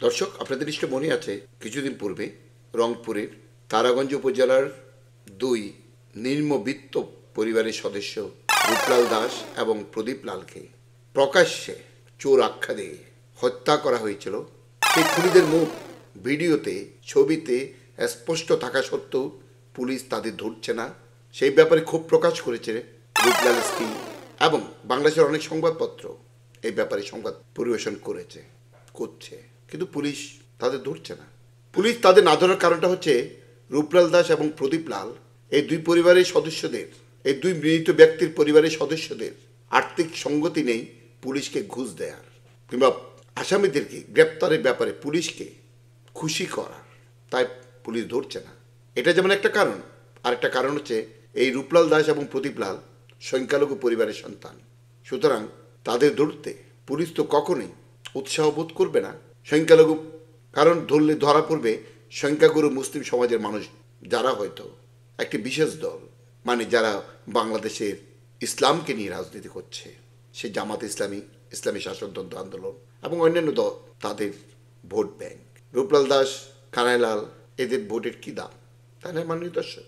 দর্শক, আপনাদের নিশ্চয় মনে আছে কিছুদিন পূর্বে রংপুরের তারাগঞ্জ উপজেলার দুই নিম্নবিত্ত পরিবারের সদস্য রূপলাল দাস এবং প্রদীপ লালকে প্রকাশ্যে চোর আখ্যা দিয়ে হত্যা করা হয়েছিল। সেই খুনিদের মুখ ভিডিওতে, ছবিতে স্পষ্ট থাকা সত্ত্বেও পুলিশ তাদের ধরছে না। সেই ব্যাপারে ক্ষোভ প্রকাশ করেছে রূপলাল স্ত্রী এবং বাংলাদেশের অনেক সংবাদপত্র এই ব্যাপারে সংবাদ পরিবেশন করছে, কিন্তু পুলিশ তাদের ধরছে না। পুলিশ তাদের না ধরার কারণটা হচ্ছে রূপলাল দাস এবং প্রদীপ লাল এই দুই পরিবারের সদস্যদের, এই দুই মৃত ব্যক্তির পরিবারের সদস্যদের আর্থিক সঙ্গতি নেই পুলিশকে ঘুষ দেওয়ার কিংবা আসামিদেরকে গ্রেপ্তারের ব্যাপারে পুলিশকে খুশি করার। তাই পুলিশ ধরছে না। এটা যেমন একটা কারণ, আরেকটা কারণ হচ্ছে এই রূপলাল দাস এবং প্রদীপ লাল সংখ্যালঘু পরিবারের সন্তান। সুতরাং তাদের ধরতে পুলিশ তো কখনোই উৎসাহ বোধ করবে না। সংখ্যালঘু কারণ ধরলে ধরা পড়বে সংখ্যাগুরু মুসলিম সমাজের মানুষ, যারা হয়তো একটি বিশেষ দল, মানে যারা বাংলাদেশের ইসলামকে নিয়ে রাজনীতি করছে, সে জামাত ইসলামী, ইসলামী শাসনতন্ত্র আন্দোলন এবং অন্যান্য দল, তাদের ভোট ব্যাংক। রূপলাল দাস, কানাইলাল, এদের ভোটের কী দাম, তাই না মাননীয় দর্শক?